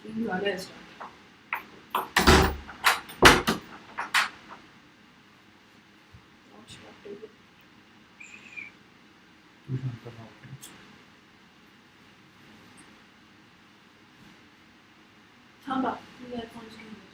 वाला है start. Not started yet. थांबा, मी earphones घेऊन येतो.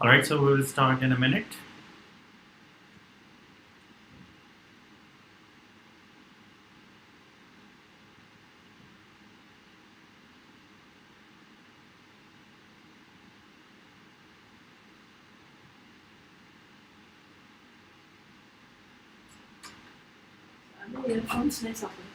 Alright, so we will start in a minute. Earphones नहीं सापडले.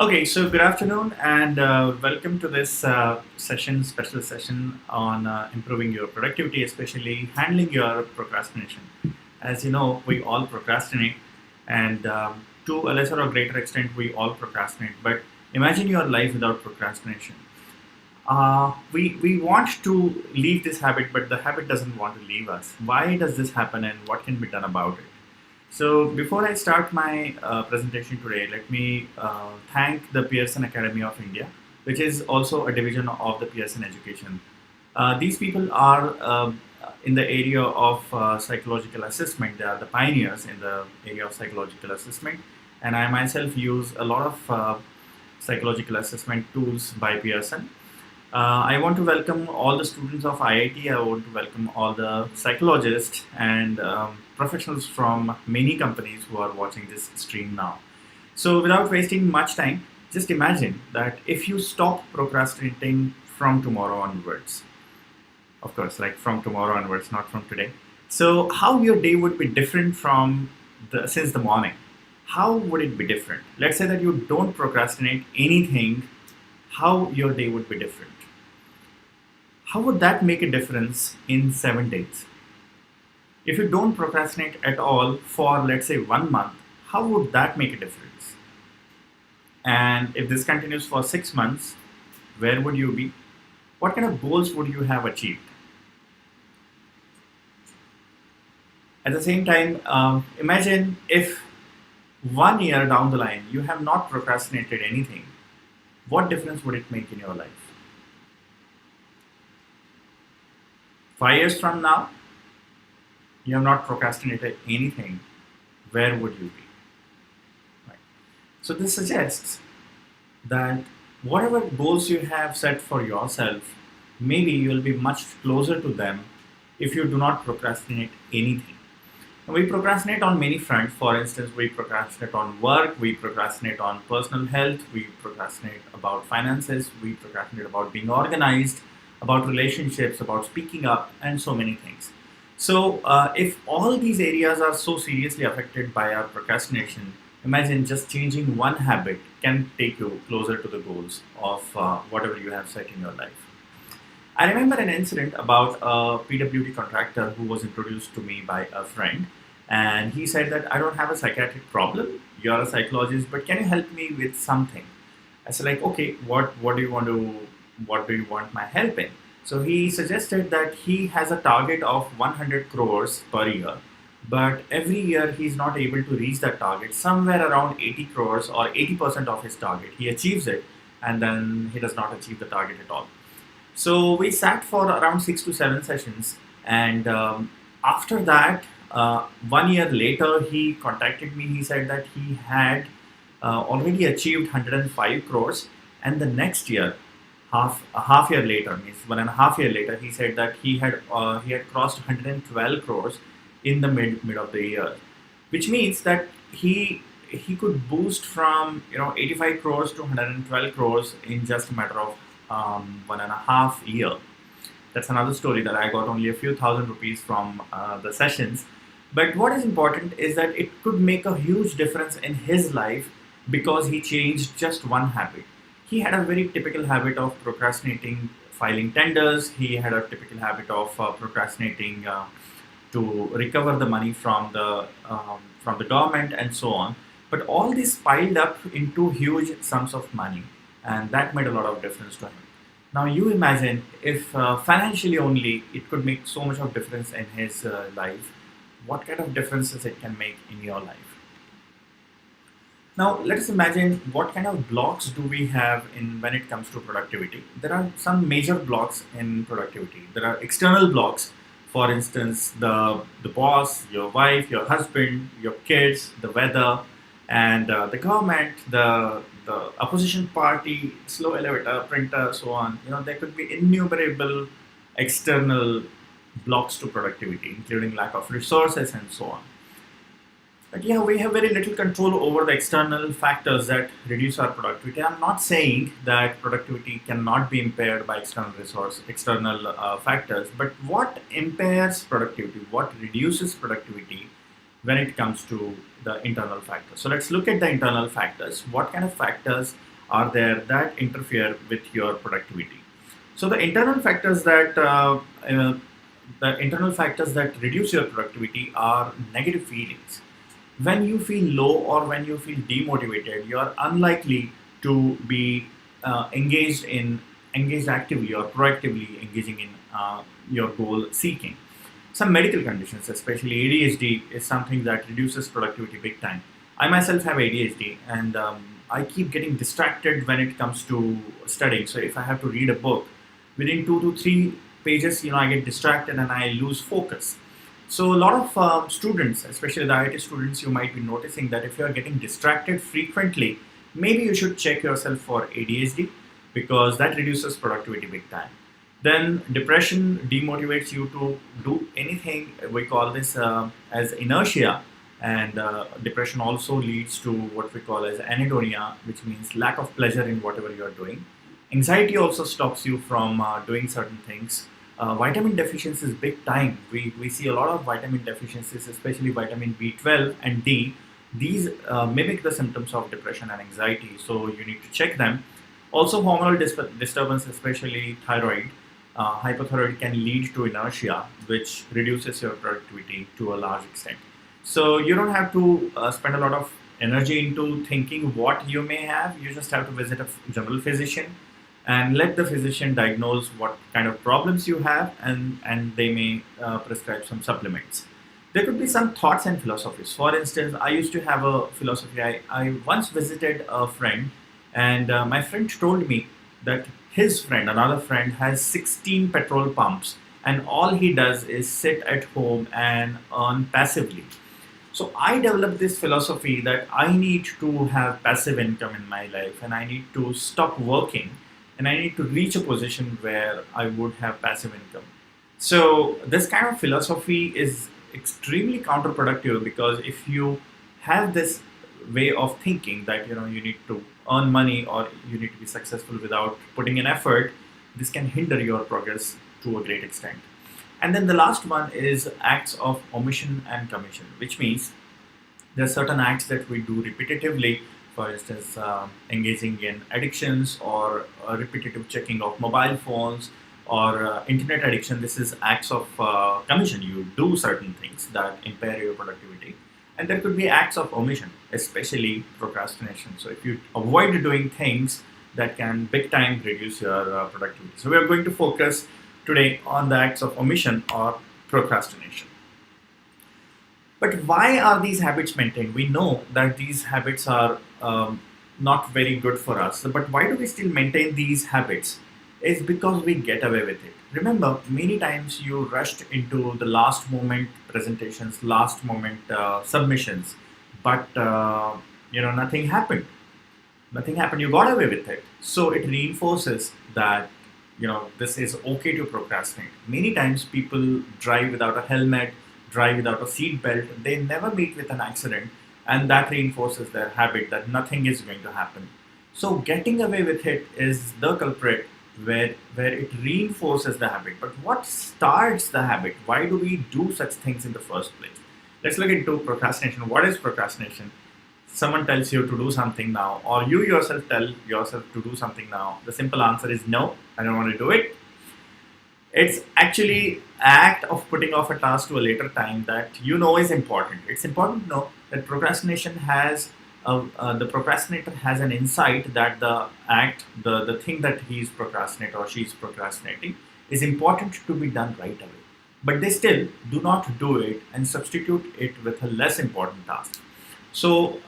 Okay, so good afternoon and welcome to this special session on improving your productivity, especially handling your procrastination. As you know, we all procrastinate, and to a lesser or greater extent, we all procrastinate. But imagine your life without procrastination. We want to leave this habit, but the habit doesn't want to leave us. Why does this happen, and what can be done about it? So before I start my presentation today, let me thank the Pearson Academy of India, which is also a division of the Pearson Education. These people are in the area of psychological assessment. They are the pioneers in the area of psychological assessment, and I myself use a lot of psychological assessment tools by Pearson. I want to welcome all the students of IIT. I want to welcome all the psychologists and professionals from many companies who are watching this stream now. So without wasting much time, just imagine that if you stop procrastinating from tomorrow onwards, of course, like from tomorrow onwards, not from today. So how your day would be different from since the morning? How would it be different? Let's say that you don't procrastinate anything. How your day would be different? How would that make a difference in 7 days? If you don't procrastinate at all for, let's say, 1 month, how would that make a difference? And if this continues for 6 months, where would you be? What kind of goals would you have achieved? At the same time, imagine if 1 year down the line you have not procrastinated anything, what difference would it make in your life? 5 years from now, you have not procrastinated anything, where would you be? Right. So this suggests that whatever goals you have set for yourself, maybe you will be much closer to them if you do not procrastinate anything. And we procrastinate on many fronts. For instance, we procrastinate on work, we procrastinate on personal health, we procrastinate about finances, we procrastinate about being organized, about relationships, about speaking up, and so many things. So if all these areas are so seriously affected by our procrastination, imagine just changing one habit can take you closer to the goals of whatever you have set in your life. I remember an incident about a PWD contractor who was introduced to me by a friend, and he said that I don't have a psychiatric problem, you're a psychologist, but can you help me with something? I said, like, okay, what do you want my help in? So he suggested that he has a target of 100 crores per year, but every year he's not able to reach that target. Somewhere around 80 crores or 80% of his target, he achieves it, and then he does not achieve the target at all. So we sat for around 6 to 7 sessions, and after that, 1 year later, he contacted me. He said that he had already achieved 105 crores, and the next year, a half year later, means 1.5 years later, he said that he had crossed 112 crores in the mid of the year, which means that he could boost from 85 crores to 112 crores in just a matter of 1.5 year. That's another story that I got only a few thousand rupees from the sessions. But what is important is that it could make a huge difference in his life because he changed just one habit. He had a very typical habit of procrastinating filing tenders. He had a typical habit of procrastinating to recover the money from the government and so on. But all this piled up into huge sums of money, and that made a lot of difference to him. Now you imagine if financially only it could make so much of difference in his life, what kind of differences it can make in your life. Now let us imagine what kind of blocks do we have in when it comes to productivity. There are some major blocks in productivity. There are external blocks, for instance, the boss, your wife, your husband, your kids, the weather, and the government, the opposition party, slow elevator, printer, so on. There could be innumerable external blocks to productivity, including lack of resources and so on. But yeah, we have very little control over the external factors that reduce our productivity. I'm not saying that productivity cannot be impaired by external factors, but what impairs productivity, what reduces productivity when it comes to the internal factors? So let's look at the internal factors. What kind of factors are there that interfere with your productivity? So the internal factors that reduce your productivity are negative feelings. When you feel low or when you feel demotivated, you are unlikely to be engaged actively or proactively engaging in your goal seeking. Some medical conditions, especially ADHD, is something that reduces productivity big time. I myself have ADHD, and I keep getting distracted when it comes to studying. So if I have to read a book, within 2 to 3 pages, I get distracted and I lose focus. So a lot of students, especially the IT students, you might be noticing that if you are getting distracted frequently, maybe you should check yourself for ADHD, because that reduces productivity big time. Then depression demotivates you to do anything. We call this as inertia, and depression also leads to what we call as anhedonia, which means lack of pleasure in whatever you are doing. Anxiety also stops you from doing certain things. Vitamin deficiencies big time. We see a lot of vitamin deficiencies, especially vitamin B12 and D. These mimic the symptoms of depression and anxiety, so you need to check them. Also, hormonal disturbance, especially thyroid. Hypothyroid can lead to inertia, which reduces your productivity to a large extent. So you don't have to spend a lot of energy into thinking what you may have. You just have to visit a general physician and let the physician diagnose what kind of problems you have, and they may prescribe some supplements. There could be some thoughts and philosophies. For instance, I used to have a philosophy. I once visited a friend, and my friend told me that his friend, another friend, has 16 petrol pumps, and all he does is sit at home and earn passively. So I developed this philosophy that I need to have passive income in my life, and I need to stop working, and I need to reach a position where I would have passive income. So this kind of philosophy is extremely counterproductive, because if you have this way of thinking that you need to earn money or you need to be successful without putting in effort, this can hinder your progress to a great extent. And then the last one is acts of omission and commission, which means there are certain acts that we do repetitively. For instance, engaging in addictions or repetitive checking of mobile phones or internet addiction. This is acts of commission. You do certain things that impair your productivity. And there could be acts of omission, especially procrastination. So if you avoid doing things, that can big time reduce your productivity. So we are going to focus today on the acts of omission or procrastination. But why are these habits maintained? We know that these habits are not very good for us. But why do we still maintain these habits? It's because we get away with it. Remember, many times you rushed into the last moment presentations, last moment submissions, but nothing happened. Nothing happened. You got away with it. So it reinforces that this is okay to procrastinate. Many times people drive without a helmet, drive without a seat belt. They never meet with an accident, and that reinforces their habit that nothing is going to happen. So getting away with it is the culprit, where it reinforces the habit. But what starts the habit? Why do we do such things in the first place? Let's look into procrastination. What is procrastination? someone tells you to do something now, or you yourself tell yourself to do something now, the simple answer is no, I don't want to do it. It's actually act of putting off a task to a later time that you know is important. It's important to know that procrastination has the procrastinator has an insight that the thing that he's procrastinating or she's procrastinating is important to be done right away. But they still do not do it and substitute it with a less important task. So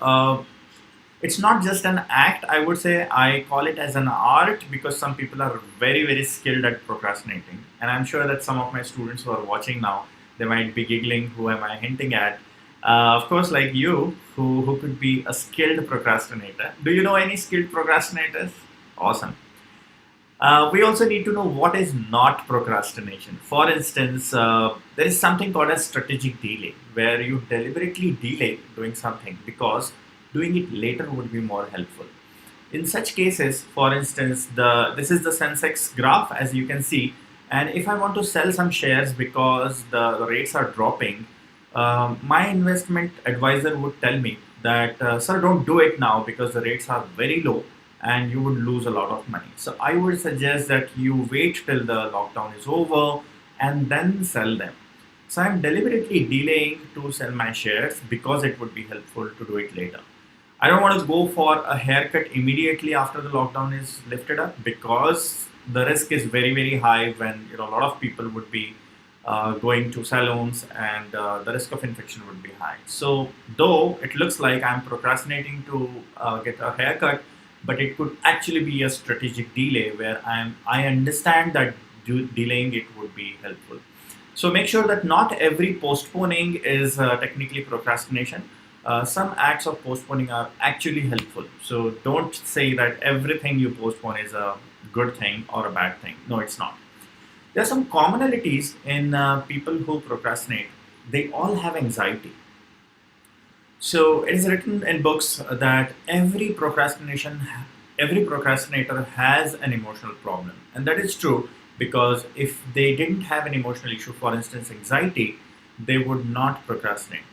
it's not just an act, I would say. I call it as an art because some people are very, very skilled at procrastinating. And I'm sure that some of my students who are watching now, they might be giggling, who am I hinting at? Of course, like you, who could be a skilled procrastinator. Do you know any skilled procrastinators? Awesome. We also need to know what is not procrastination. For instance, there is something called a strategic delay, where you deliberately delay doing something because doing it later would be more helpful. In such cases, for instance, this is the Sensex graph, as you can see, and if I want to sell some shares because the rates are dropping, my investment advisor would tell me that, sir, don't do it now because the rates are very low and you would lose a lot of money. So I would suggest that you wait till the lockdown is over and then sell them. So I'm deliberately delaying to sell my shares because it would be helpful to do it later. I don't want to go for a haircut immediately after the lockdown is lifted up because the risk is very, very high when a lot of people would be going to salons and the risk of infection would be high. So though it looks like I'm procrastinating to get a haircut, but it could actually be a strategic delay where I understand that delaying it would be helpful. So make sure that not every postponing is technically procrastination. Some acts of postponing are actually helpful. So don't say that everything you postpone is a good thing or a bad thing. No, it's not. There are some commonalities in people who procrastinate. They all have anxiety. So it is written in books that every procrastinator has an emotional problem, and that is true because if they didn't have an emotional issue, for instance, anxiety, they would not procrastinate.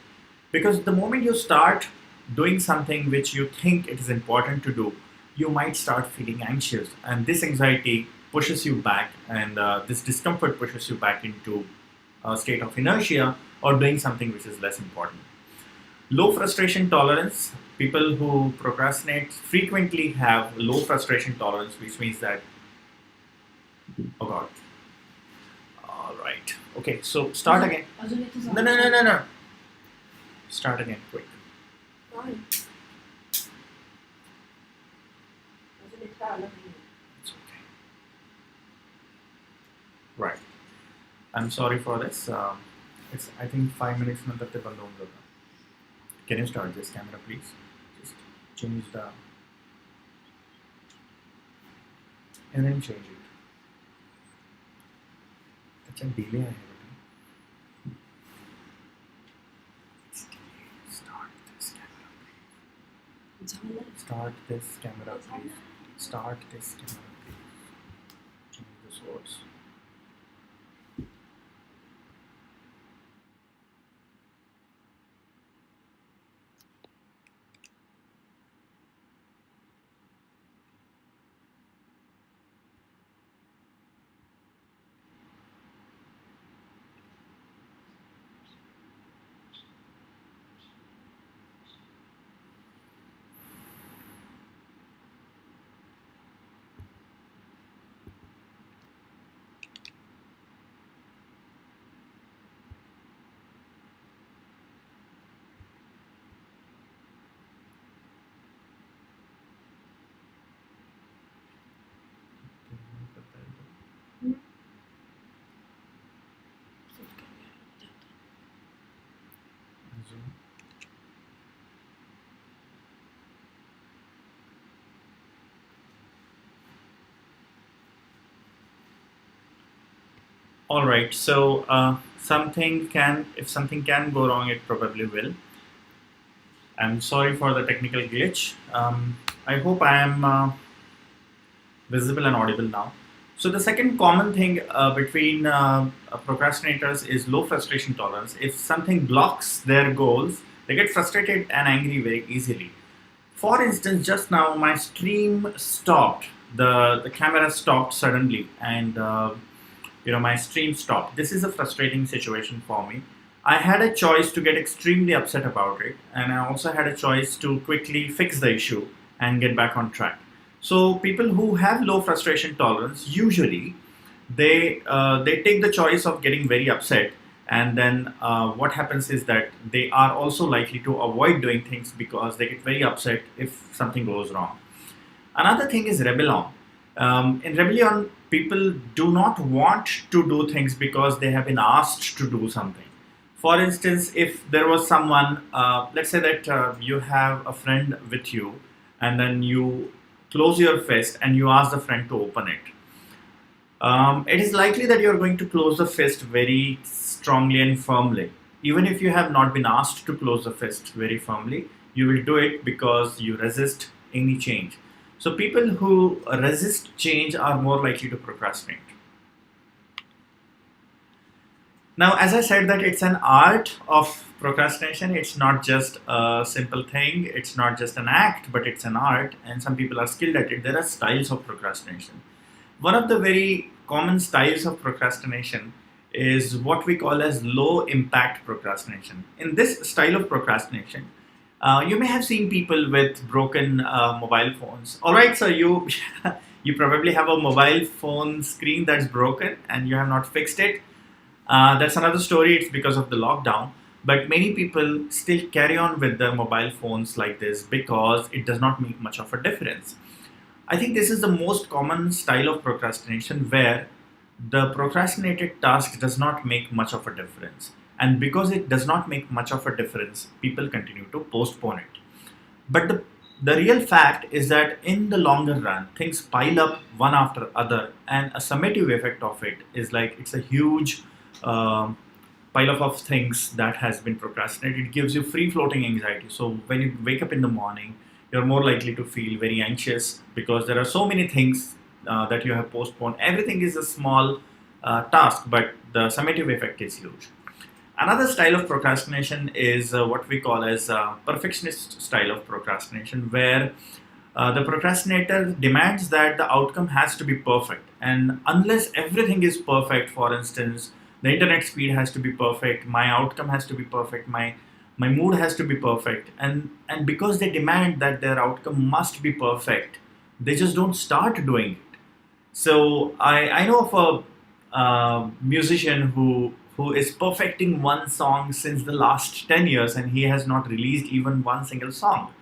Because the moment you start doing something which you think it is important to do, you might start feeling anxious, and this anxiety pushes you back, and this discomfort pushes you back into a state of inertia or doing something which is less important. Low frustration tolerance. People who procrastinate frequently have low frustration tolerance, which means that, oh God. All right. Okay, so start again. No. Start again, quick. Fine. It's okay. Right. I'm sorry for this. It's, I think, 5 minutes में तब तक बंद होगा. Can you start this camera, please? Just change the and then change it. अच्छा delay है बेटा. It's delayed. Start this camera, please. Start this camera, please. Start this camera, please. Change the source. All right. So if something can go wrong, it probably will. I'm sorry for the technical glitch. I hope I am visible and audible now. So the second common thing between procrastinators is low frustration tolerance. If something blocks their goals, they get frustrated and angry very easily. For instance, just now my stream stopped. The camera stopped suddenly, and my stream stopped. This is a frustrating situation for me. I had a choice to get extremely upset about it, and I also had a choice to quickly fix the issue and get back on track. So people who have low frustration tolerance usually they take the choice of getting very upset, and then what happens is that they are also likely to avoid doing things because they get very upset if something goes wrong. Another thing is rebellion. In rebellion, people do not want to do things because they have been asked to do something. For instance, if there was someone, let's say that you have a friend with you, and then you close your fist and you ask the friend to open it. It is likely that you are going to close the fist very strongly and firmly. Even if you have not been asked to close the fist very firmly, you will do it because you resist any change. So people who resist change are more likely to procrastinate. Now, as I said that it's an art of procrastination, it's not just a simple thing, it's not just an act, but it's an art, and some people are skilled at it. There are styles of procrastination. One of the very common styles of procrastination is what we call as low impact procrastination. In this style of procrastination, you may have seen people with broken mobile phones. All right, so you you probably have a mobile phone screen that's broken and you have not fixed it. That's another story. It's because of the lockdown. But many people still carry on with their mobile phones like this because it does not make much of a difference. I think this is the most common style of procrastination where the procrastinated task does not make much of a difference. And because it does not make much of a difference, people continue to postpone it. But the real fact is that in the longer run, things pile up one after other, and a summative effect of it is like it's a huge pile up of things that has been procrastinated. It gives you free floating anxiety. So when you wake up in the morning, you're more likely to feel very anxious because there are so many things that you have postponed. Everything is a small task, but the summative effect is huge. Another style of procrastination is what we call as perfectionist style of procrastination, where the procrastinator demands that the outcome has to be perfect. And unless everything is perfect, for instance, the internet speed has to be perfect, my outcome has to be perfect, my mood has to be perfect, and because they demand that their outcome must be perfect, they just don't start doing it. So I know of a musician who is perfecting one song since the last 10 years, and he has not released even one single song.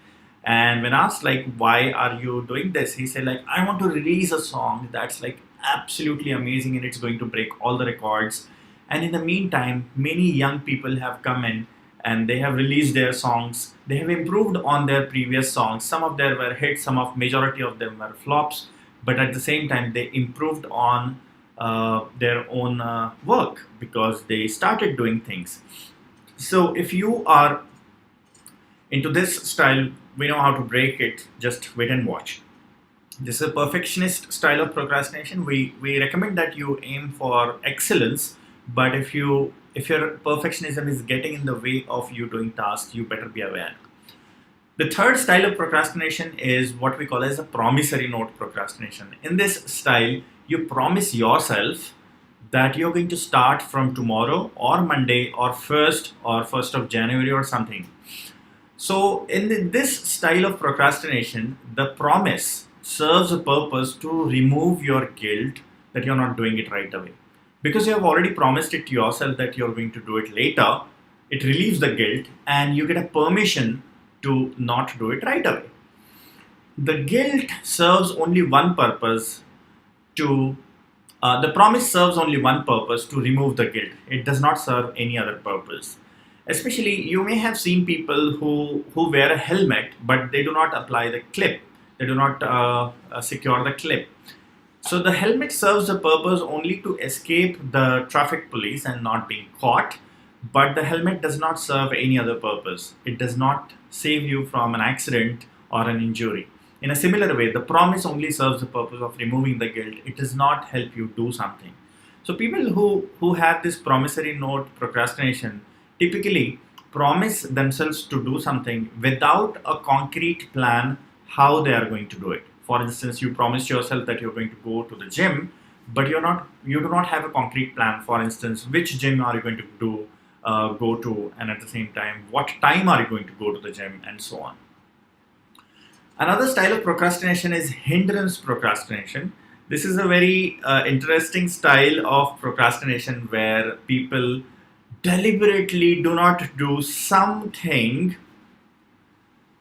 And when asked like, why are you doing this, he said like, I want to release a song that's like absolutely amazing and it's going to break all the records. And in the meantime, many young people have come in and they have released their songs. They have improved on their previous songs. Some of them were hits, majority of them were flops. But at the same time, they improved on their own work because they started doing things. So if you are into this style, we know how to break it. Just wait and watch. This is a perfectionist style of procrastination. We recommend that you aim for excellence, but if your perfectionism is getting in the way of you doing tasks, you better be aware. The third style of procrastination is what we call as a promissory note procrastination. In this style, you promise yourself that you're going to start from tomorrow or Monday or 1st of January or something. So in this style of procrastination, the promise serves a purpose to remove your guilt that you're not doing it right away. Because you have already promised it to yourself that you're going to do it later, it relieves the guilt and you get a permission to not do it right away. The guilt serves only one purpose the promise serves only one purpose, to remove the guilt. It does not serve any other purpose. Especially, you may have seen people who wear a helmet, but they do not apply the clip. They do not secure the clip. So the helmet serves the purpose only to escape the traffic police and not being caught. But the helmet does not serve any other purpose. It does not save you from an accident or an injury. In a similar way, the promise only serves the purpose of removing the guilt. It does not help you do something. So people who have this promissory note procrastination typically promise themselves to do something without a concrete plan how they are going to do it. For instance, you promise yourself that you're going to go to the gym, but you do not have a concrete plan. For instance, which gym are you going to go to, and at the same time, what time are you going to go to the gym, and so on. Another style of procrastination is hindrance procrastination. This is a very interesting style of procrastination where people deliberately do not do something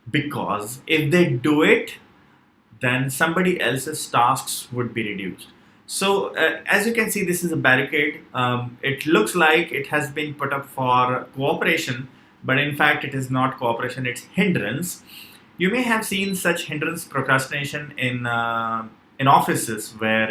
because if they do it, then somebody else's tasks would be reduced. So, as you can see, this is a barricade. It looks like it has been put up for cooperation, but in fact, it is not cooperation, it's hindrance. You may have seen such hindrance procrastination in offices where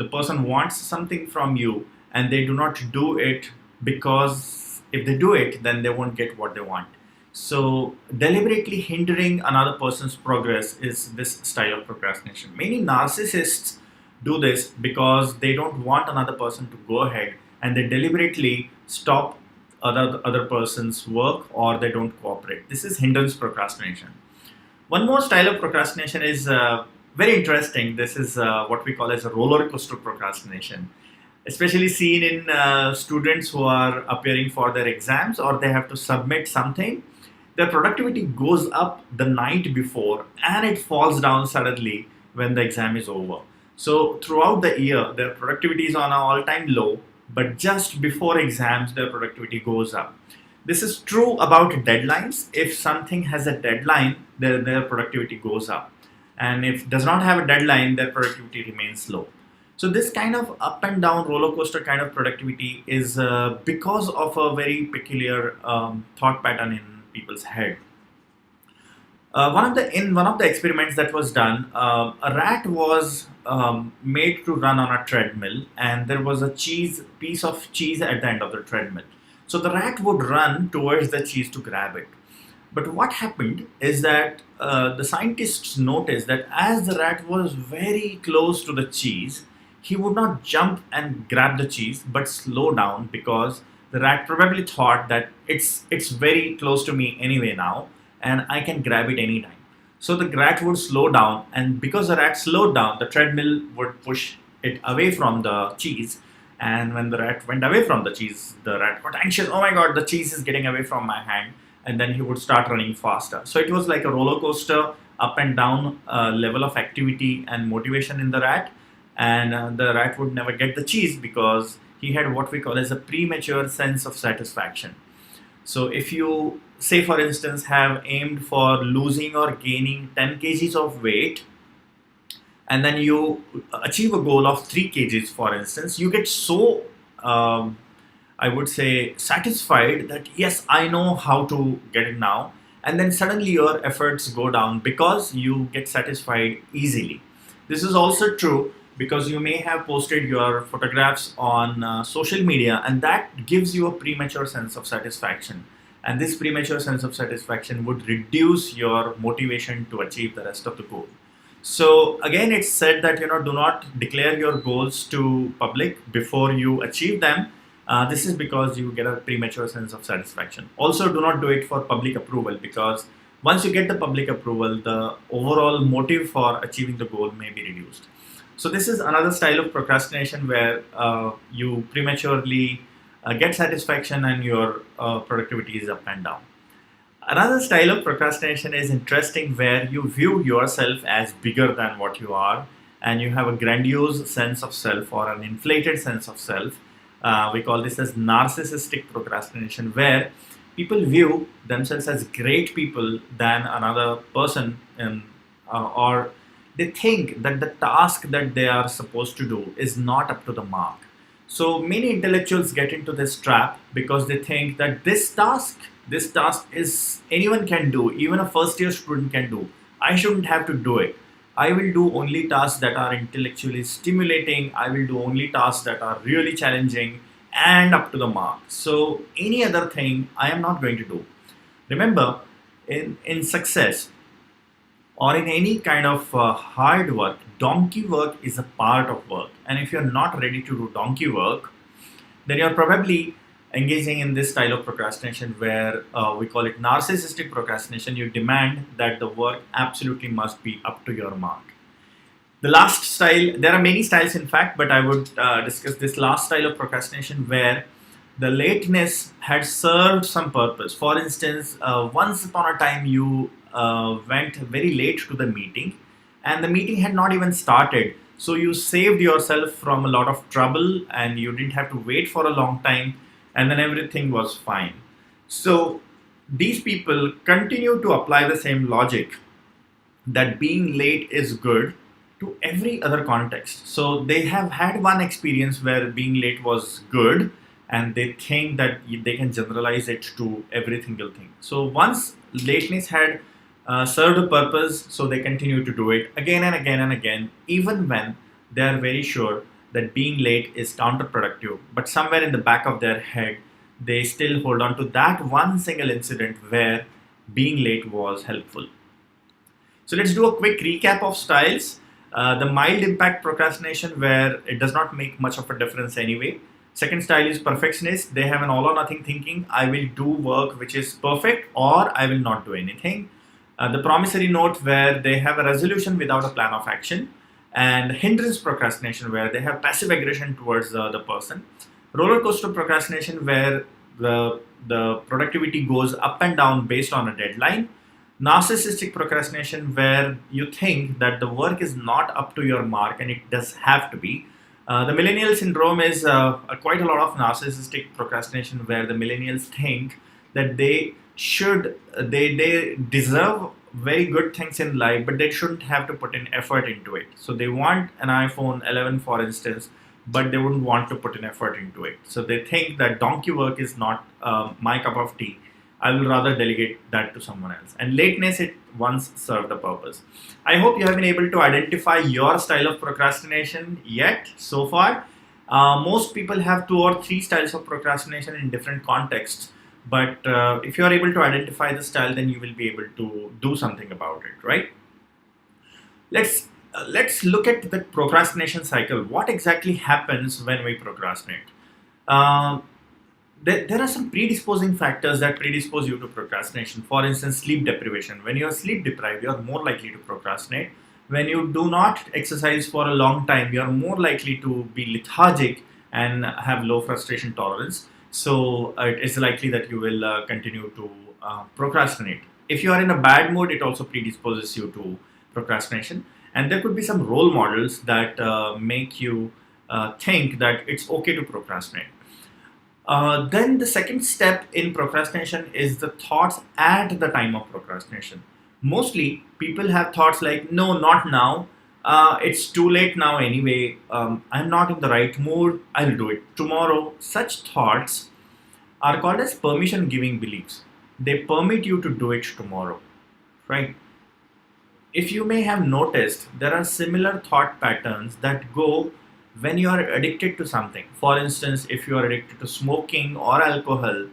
the person wants something from you and they do not do it because if they do it, then they won't get what they want. So deliberately hindering another person's progress is this style of procrastination. Many narcissists do this because they don't want another person to go ahead, and they deliberately stop other person's work, or they don't cooperate. This is hindrance procrastination. One more style of procrastination is very interesting. This is what we call as a roller coaster procrastination, especially seen in students who are appearing for their exams or they have to submit something. Their productivity goes up the night before and it falls down suddenly when the exam is over. So throughout the year, their productivity is on an all-time low, but just before exams, their productivity goes up. This is true about deadlines. If something has a deadline, their productivity goes up. And if it does not have a deadline, their productivity remains low. So this kind of up and down roller coaster kind of productivity is because of a very peculiar thought pattern in people's head. In one of the experiments that was done, a rat was made to run on a treadmill, and there was a piece of cheese at the end of the treadmill. So the rat would run towards the cheese to grab it. But what happened is that the scientists noticed that as the rat was very close to the cheese, he would not jump and grab the cheese, but slow down, because the rat probably thought that it's very close to me anyway now, and I can grab it anytime. So the rat would slow down, and because the rat slowed down, the treadmill would push it away from the cheese. And when the rat went away from the cheese, the rat got anxious. Oh my God, the cheese is getting away from my hand. And then he would start running faster. So it was like a roller coaster, up and down level of activity and motivation in the rat. And the rat would never get the cheese because he had what we call as a premature sense of satisfaction. So if you, say for instance, have aimed for losing or gaining 10 kgs of weight, and then you achieve a goal of 3 kgs, for instance, you get so, I would say, satisfied that yes, I know how to get it now. And then suddenly your efforts go down because you get satisfied easily. This is also true because you may have posted your photographs on social media, and that gives you a premature sense of satisfaction. And this premature sense of satisfaction would reduce your motivation to achieve the rest of the goal. So again, it's said that do not declare your goals to public before you achieve them. This is because you get a premature sense of satisfaction. Also, do not do it for public approval, because once you get the public approval, the overall motive for achieving the goal may be reduced. So this is another style of procrastination where you prematurely get satisfaction and your productivity is up and down. Another style of procrastination is interesting, where you view yourself as bigger than what you are, and you have a grandiose sense of self or an inflated sense of self. We call this as narcissistic procrastination, where people view themselves as great people than another person, or they think that the task that they are supposed to do is not up to the mark. So many intellectuals get into this trap because they think that this task is anyone can do, even a first year student can do. I shouldn't have to do it. I will do only tasks that are intellectually stimulating. I will do only tasks that are really challenging and up to the mark. So any other thing I am not going to do. Remember, in success or in any kind of hard work, donkey work is a part of work. And if you're not ready to do donkey work, then you're probably engaging in this style of procrastination where we call it narcissistic procrastination. You demand that the work absolutely must be up to your mark. The last style, there are many styles in fact, but I would discuss this last style of procrastination where the lateness had served some purpose. For instance, once upon a time you went very late to the meeting and the meeting had not even started. So you saved yourself from a lot of trouble and you didn't have to wait for a long time, and then everything was fine. So these people continue to apply the same logic that being late is good to every other context. So they have had one experience where being late was good and they think that they can generalize it to every single thing. So once lateness had served a purpose, so they continue to do it again and again and again, even when they are very sure that being late is counterproductive. But somewhere in the back of their head, they still hold on to that one single incident where being late was helpful. So let's do a quick recap of styles. The mild impact procrastination where it does not make much of a difference anyway. Second style is perfectionist. They have an all or nothing thinking. I will do work which is perfect or I will not do anything. The promissory note where they have a resolution without a plan of action. And hindrance procrastination where they have passive aggression towards the person. Roller coaster procrastination where the productivity goes up and down based on a deadline. Narcissistic procrastination where you think that the work is not up to your mark and it does have to be. The millennial syndrome is quite a lot of narcissistic procrastination where the millennials think that they deserve very good things in life, but they shouldn't have to put in effort into it. So they want an iPhone 11, for instance, but they wouldn't want to put in effort into it. So they think that donkey work is not my cup of tea. I will rather delegate that to someone else. And lateness, it once served a purpose. I hope you have been able to identify your style of procrastination yet so far. Most people have 2 or 3 styles of procrastination in different contexts. But if you are able to identify the style, then you will be able to do something about it, right? Let's look at the procrastination cycle. What exactly happens when we procrastinate? There are some predisposing factors that predispose you to procrastination. For instance, sleep deprivation. When you are sleep deprived, you are more likely to procrastinate. When you do not exercise for a long time, you are more likely to be lethargic and have low frustration tolerance. So it is likely that you will continue to procrastinate. If you are in a bad mood, it also predisposes you to procrastination. And there could be some role models that make you think that it's okay to procrastinate. Then the second step in procrastination is the thoughts at the time of procrastination. Mostly people have thoughts like, no, not now. It's too late now anyway. I'm not in the right mood. I'll do it tomorrow. Such thoughts are called as permission giving beliefs. They permit you to do it tomorrow, right? If you may have noticed, there are similar thought patterns that go when you are addicted to something. For instance, if you are addicted to smoking or alcohol,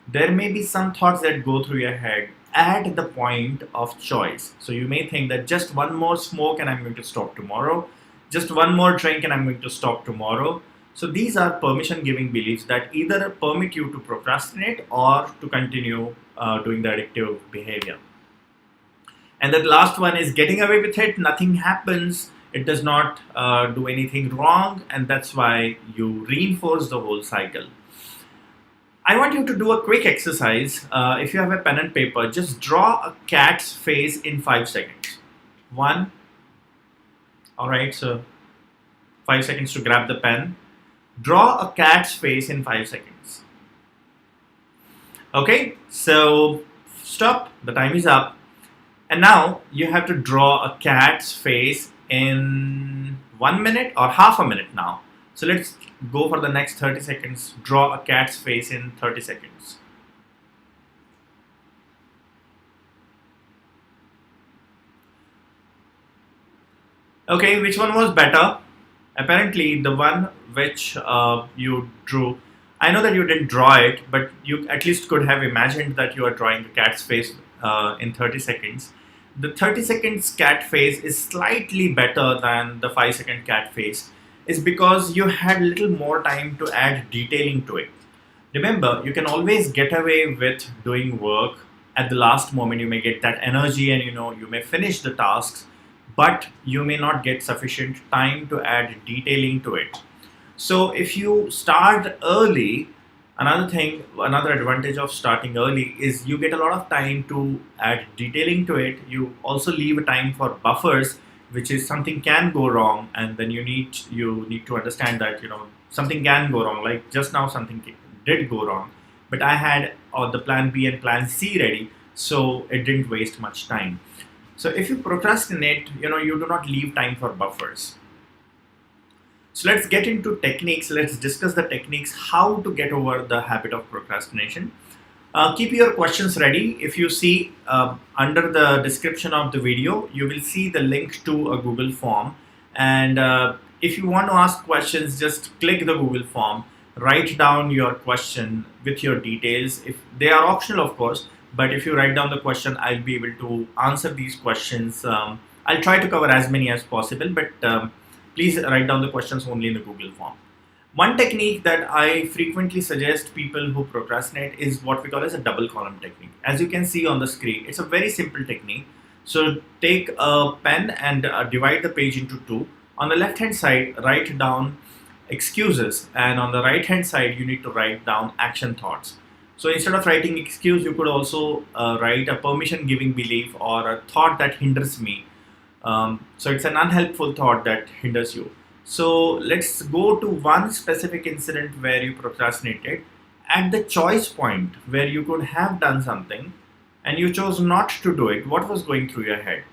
there may be some thoughts that go through your head at the point of choice. So you may think that just one more smoke and I'm going to stop tomorrow. Just one more drink and I'm going to stop tomorrow. So these are permission giving beliefs that either permit you to procrastinate or to continue doing the addictive behavior. And the last one is getting away with it. Nothing happens. It does not do anything wrong, and that's why you reinforce the whole cycle. I want you to do a quick exercise. If you have a pen and paper, just draw a cat's face in 5 seconds. 1. Alright, so 5 seconds to grab the pen. Draw a cat's face in 5 seconds. Okay, so stop. The time is up. And now you have to draw a cat's face in 1 minute or half a minute now. So let's go for the next 30 seconds. Draw a cat's face in 30 seconds. Okay, which one was better? Apparently the one which you drew. I know that you didn't draw it, but you at least could have imagined that you are drawing a cat's face in 30 seconds. The 30 seconds cat face is slightly better than the 5-second cat face is because you had a little more time to add detailing to it. Remember, you can always get away with doing work at the last moment. You may get that energy and you may finish the tasks, but you may not get sufficient time to add detailing to it. So if you start early, another advantage of starting early is you get a lot of time to add detailing to it. You also leave time for buffers, which is something can go wrong, and then you need to understand that something can go wrong. Like just now, something did go wrong, but I had the plan B and plan C ready, so it didn't waste much time. So if you procrastinate, you do not leave time for buffers. So let's get into techniques. Let's discuss the techniques, how to get over the habit of procrastination. Keep your questions ready. If you see under the description of the video, you will see the link to a Google form. And if you want to ask questions, just click the Google form, write down your question with your details. If they are optional, of course, but if you write down the question, I'll be able to answer these questions. I'll try to cover as many as possible, but please write down the questions only in the Google form. One technique that I frequently suggest people who procrastinate is what we call as a double column technique. As you can see on the screen, it's a very simple technique. So take a pen and divide the page into two. On the left hand side, write down excuses, and on the right hand side, you need to write down action thoughts. So instead of writing excuse, you could also write a permission giving belief or a thought that hinders me. So it's an unhelpful thought that hinders you. So let's go to one specific incident where you procrastinated at the choice point where you could have done something and you chose not to do it. What was going through your head?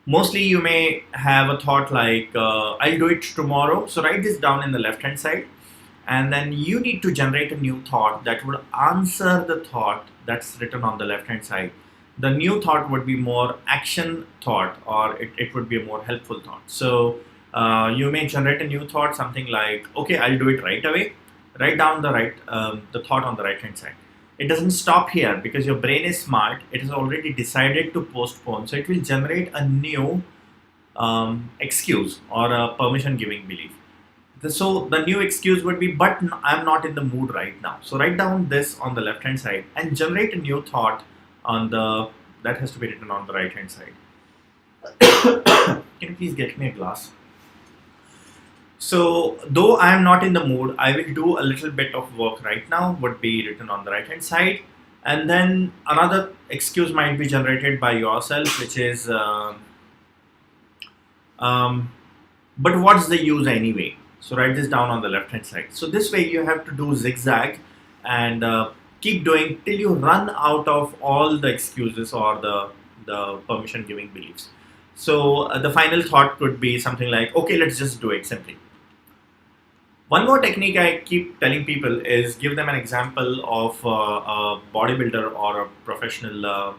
Mostly you may have a thought like, I'll do it tomorrow. So write this down in the left hand side, and then you need to generate a new thought that would answer the thought that's written on the left hand side. The new thought would be more action thought, or it would be a more helpful thought. So you may generate a new thought, something like, okay, I'll do it right away. Write down the thought on the right hand side. It doesn't stop here because your brain is smart. It has already decided to postpone. So it will generate a new excuse or a permission giving belief. So the new excuse would be, but I'm not in the mood right now. So write down this on the left hand side and generate a new thought that has to be written on the right hand side. Can you please get me a glass? So though I am not in the mood, I will do a little bit of work right now would be written on the right hand side. And then another excuse might be generated by yourself, which is, but what's the use anyway? So write this down on the left hand side. So this way you have to do zigzag and keep doing till you run out of all the excuses or the permission giving beliefs. So the final thought could be something like, okay, let's just do it simply. One more technique I keep telling people is give them an example of a bodybuilder or a professional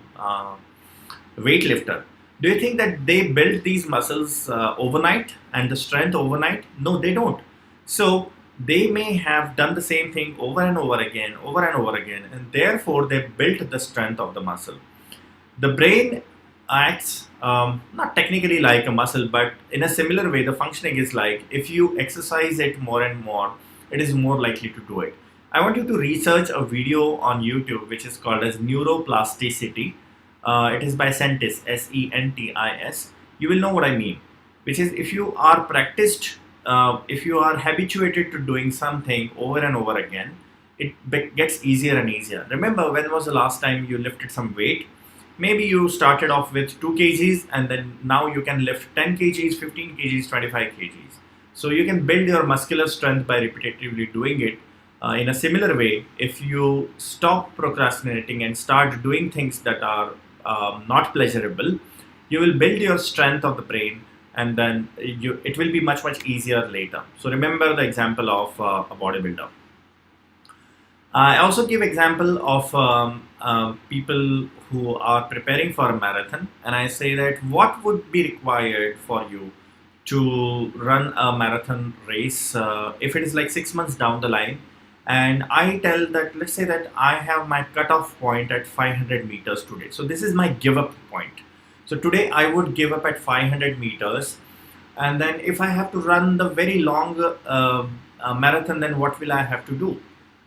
weightlifter. Do you think that they build these muscles overnight and the strength overnight? No, they don't. So they may have done the same thing over and over again, and therefore they built the strength of the muscle. The brain acts not technically like a muscle, but in a similar way, the functioning is like if you exercise it more and more, it is more likely to do it. I want you to research a video on YouTube which is called as neuroplasticity. It is by Sentis, S-E-N-T-I-S. You will know what I mean, which is if you are practiced, if you are habituated to doing something over and over again, it gets easier and easier. Remember, when was the last time you lifted some weight? Maybe you started off with 2 kgs and then now you can lift 10 kgs, 15 kgs, 25 kgs. So you can build your muscular strength by repetitively doing it. In a similar way, if you stop procrastinating and start doing things that are not pleasurable, you will build your strength of the brain, and then it will be much easier later. So remember the example of a bodybuilder. I also give example of people who are preparing for a marathon, and I say that what would be required for you to run a marathon race if it is like 6 months down the line. And I tell that, let's say that I have my cutoff point at 500 meters today. So this is my give up point. So today I would give up at 500 meters. And then if I have to run the very long marathon, then what will I have to do?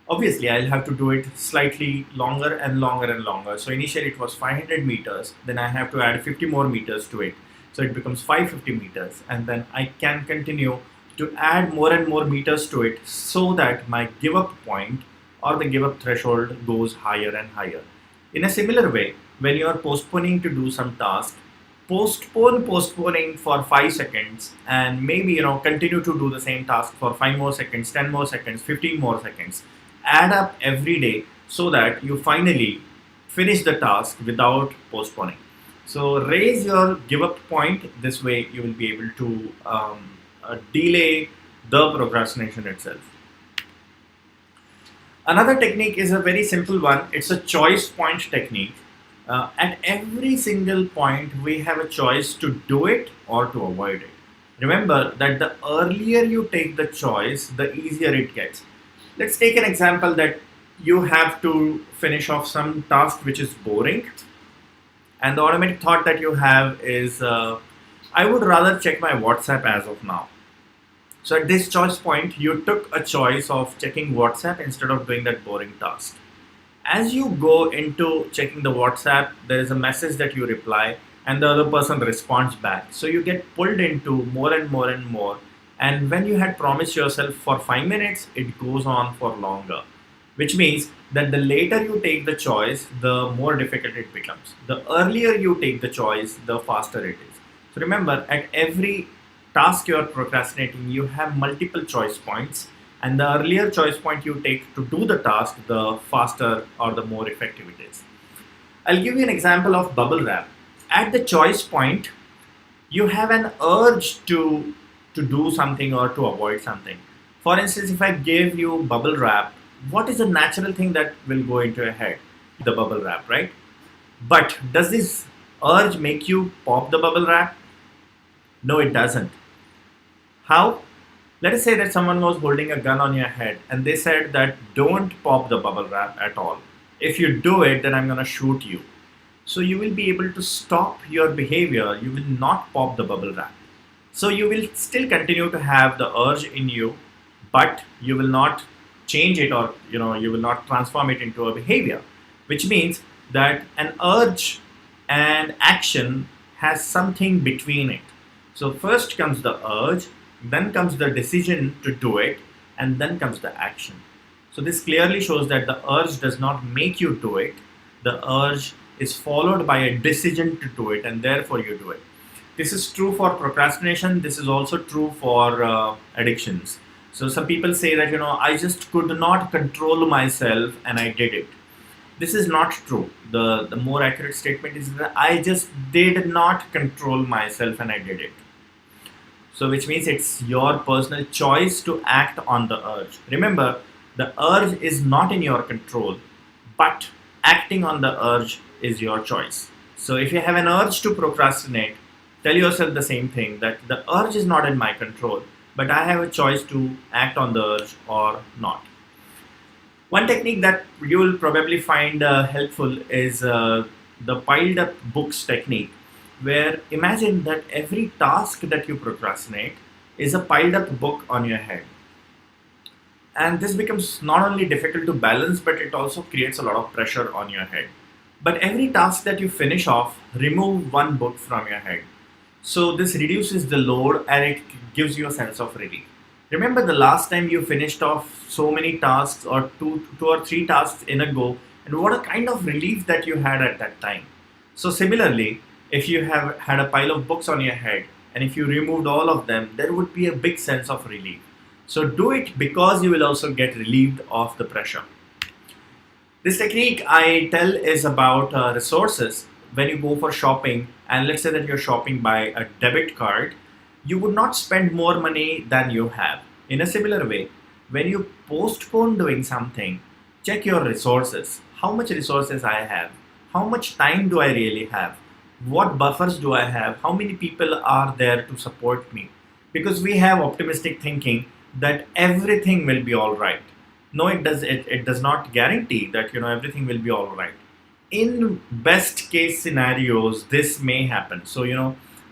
Obviously, I'll have to do it slightly longer and longer and longer. So initially it was 500 meters, then I have to add 50 more meters to it. So it becomes 550 meters, and then I can continue to add more and more meters to it so that my give up point or the give up threshold goes higher and higher. In a similar way, when you are postponing to do some task, postponing for 5 seconds, and maybe continue to do the same task for 5 more seconds, 10 more seconds, 15 more seconds. Add up every day so that you finally finish the task without postponing. So raise your give up point. This way you will be able to delay the procrastination itself. Another technique is a very simple one. It's a choice point technique. At every single point, we have a choice to do it or to avoid it. Remember that the earlier you take the choice, the easier it gets. Let's take an example that you have to finish off some task which is boring, and the automatic thought that you have is, I would rather check my WhatsApp as of now. So at this choice point, you took a choice of checking WhatsApp instead of doing that boring task. As you go into checking the WhatsApp, there is a message that you reply and the other person responds back. So you get pulled into more and more and more. And when you had promised yourself for 5 minutes, it goes on for longer. Which means that the later you take the choice, the more difficult it becomes. The earlier you take the choice, the faster it is. So remember, at every task you are procrastinating, you have multiple choice points. And the earlier choice point you take to do the task, the faster or the more effective it is. I'll give you an example of bubble wrap. At the choice point, you have an urge to do something or to avoid something. For instance, if I gave you bubble wrap, what is the natural thing that will go into your head? The bubble wrap, right? But does this urge make you pop the bubble wrap? No, it doesn't. How? Let us say that someone was holding a gun on your head and they said that don't pop the bubble wrap at all. If you do it, then I'm going to shoot you. So you will be able to stop your behavior. You will not pop the bubble wrap. So you will still continue to have the urge in you, but you will not change it, or you will not transform it into a behavior, which means that an urge and action has something between it. So first comes the urge, then comes the decision to do it, and then comes the action. So this clearly shows that the urge does not make you do it. The urge is followed by a decision to do it, and therefore you do it. This is true for procrastination. This is also true for addictions. So some people say that, I just could not control myself and I did it. This is not true. The more accurate statement is that I just did not control myself and I did it. So which means it's your personal choice to act on the urge. Remember, the urge is not in your control, but acting on the urge is your choice. So if you have an urge to procrastinate, tell yourself the same thing, that the urge is not in my control, but I have a choice to act on the urge or not. One technique that you will probably find helpful is the piled up books technique, where imagine that every task that you procrastinate is a piled up book on your head. And this becomes not only difficult to balance, but it also creates a lot of pressure on your head. But every task that you finish off, remove one book from your head. So this reduces the load and it gives you a sense of relief. Remember the last time you finished off so many tasks, or two or three tasks in a go, and what a kind of relief that you had at that time. So similarly, if you have had a pile of books on your head and if you removed all of them, there would be a big sense of relief. So do it because you will also get relieved of the pressure. This technique I tell is about resources. When you go for shopping, and let's say that you're shopping by a debit card, you would not spend more money than you have. In a similar way, when you postpone doing something, check your resources. How much resources I have? How much time do I really have? What buffers do I have? How many people are there to support me? Because we have optimistic thinking that everything will be all right. No, it does not guarantee that everything will be all right. In best case scenarios, this may happen. So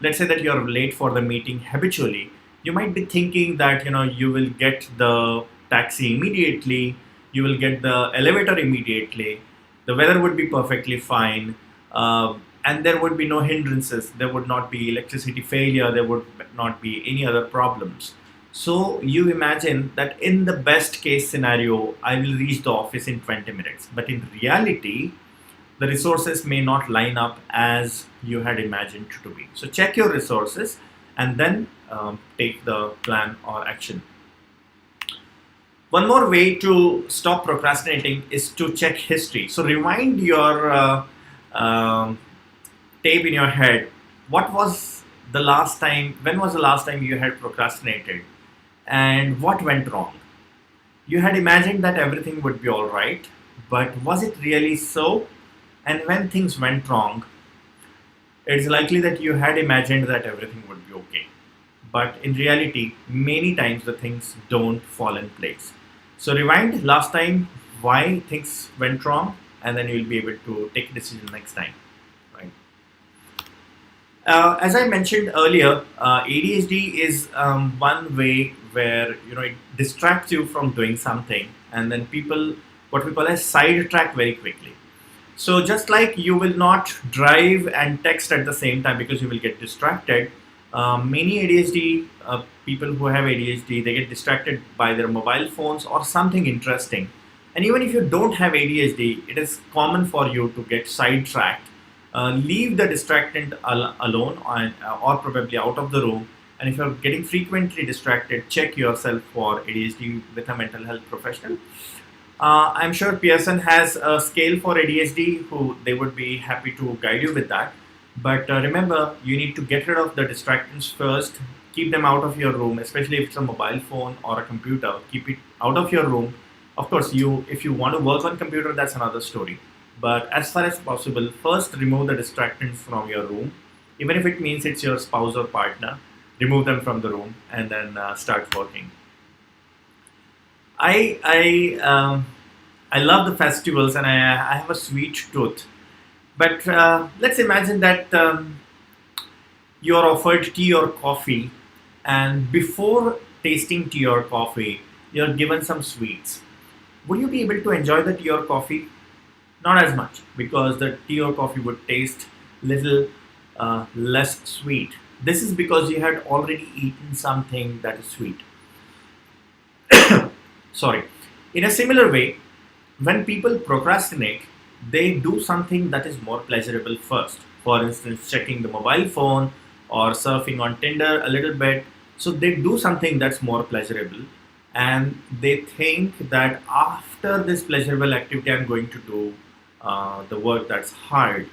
let's say that you're late for the meeting habitually. You might be thinking that you will get the taxi immediately. You will get the elevator immediately. The weather would be perfectly fine, and there would be no hindrances. There would not be electricity failure. There would not be any other problems. So you imagine that in the best case scenario, I will reach the office in 20 minutes. But in reality, the resources may not line up as you had imagined to be. So check your resources and then take the plan or action. One more way to stop procrastinating is to check history. So rewind your tape in your head. What was the last time, when was the last time you had procrastinated and what went wrong? You had imagined that everything would be all right, but was it really so? And when things went wrong, it's likely that you had imagined that everything would be okay. But in reality, many times the things don't fall in place. So rewind last time why things went wrong, and then you'll be able to take a decision next time. Right? As I mentioned earlier, ADHD is one way where it distracts you from doing something, and then people, what we call as sidetrack very quickly. So just like you will not drive and text at the same time because you will get distracted, many ADHD people who have ADHD, they get distracted by their mobile phones or something interesting. And even if you don't have ADHD, it is common for you to get sidetracked. Leave the distractant alone or probably out of the room. And if you're getting frequently distracted, check yourself for ADHD with a mental health professional. I'm sure Pearson has a scale for ADHD who they would be happy to guide you with that. But remember, you need to get rid of the distractions first. Keep them out of your room, especially if it's a mobile phone or a computer. Keep it out of your room. Of course, if you want to work on computer, that's another story. But as far as possible, first remove the distractions from your room. Even if it means it's your spouse or partner, remove them from the room and then start working. I love the festivals and I have a sweet tooth. But let's imagine that you are offered tea or coffee, and before tasting tea or coffee, you're given some sweets. Would you be able to enjoy the tea or coffee? Not as much, because the tea or coffee would taste little less sweet. This is because you had already eaten something that is sweet. Sorry. In a similar way, when people procrastinate, they do something that is more pleasurable first. For instance, checking the mobile phone or surfing on Tinder a little bit. So they do something that's more pleasurable, and they think that after this pleasurable activity, I'm going to do the work that's hard.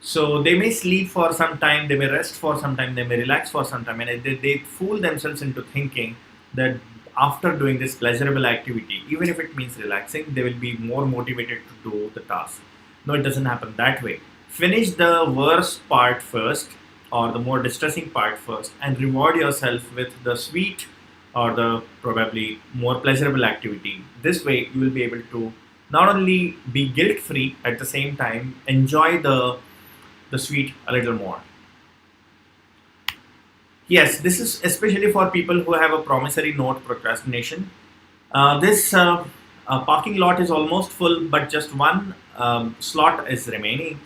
So they may sleep for some time, they may rest for some time, they may relax for some time, and they fool themselves into thinking that after doing this pleasurable activity, even if it means relaxing, they will be more motivated to do the task. No, it doesn't happen that way. Finish the worst part first, or the more distressing part first, and reward yourself with the sweet or the probably more pleasurable activity. This way, you will be able to not only be guilt free, at the same time enjoy the sweet a little more. Yes, this is especially for people who have a promissory note procrastination. This parking lot is almost full, but just one slot is remaining.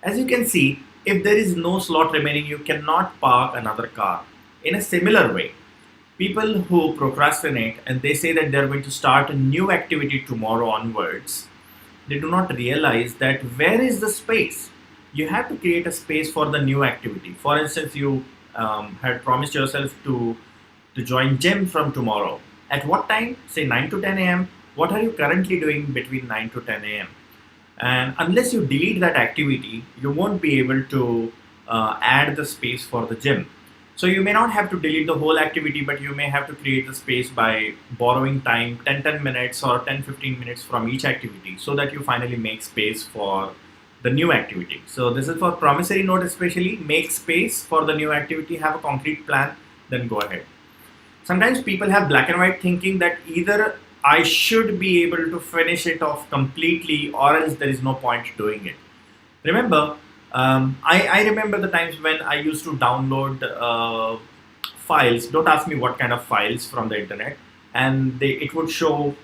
As you can see, if there is no slot remaining, you cannot park another car. In a similar way, people who procrastinate and they say that they're going to start a new activity tomorrow onwards, they do not realize that where is the space? You have to create a space for the new activity. For instance, you had promised yourself to join gym from tomorrow. At what time? Say 9 to 10 a.m. What are you currently doing between 9 to 10 a.m.? And unless you delete that activity, you won't be able to add the space for the gym. So you may not have to delete the whole activity, but you may have to create the space by borrowing time, 10 minutes or 10-15 minutes from each activity, so that you finally make space for the new activity. So this is for promissory note especially. Make space for the new activity, have a concrete plan, then go ahead. Sometimes people have black and white thinking that either I should be able to finish it off completely or else there is no point doing it. Remember, I remember the times when I used to download files. Don't ask me what kind of files from the internet. And it would show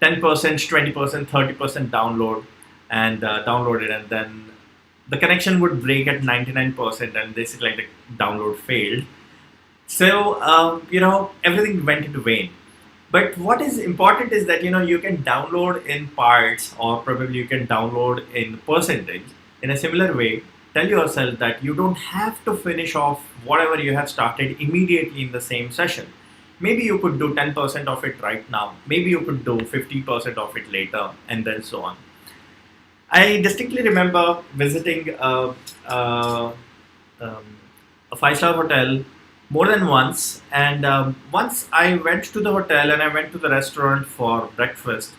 10%, 20%, 30% download, and download it, and then the connection would break at 99%, and this is like the download failed. So everything went into vain. But what is important is that you can download in parts, or probably you can download in percentage. In a similar way, tell yourself that you don't have to finish off whatever you have started immediately in the same session. Maybe you could do 10% of it right now. Maybe you could do 50% of it later, and then so on. I distinctly remember visiting a five-star hotel more than once, and once I went to the hotel and I went to the restaurant for breakfast,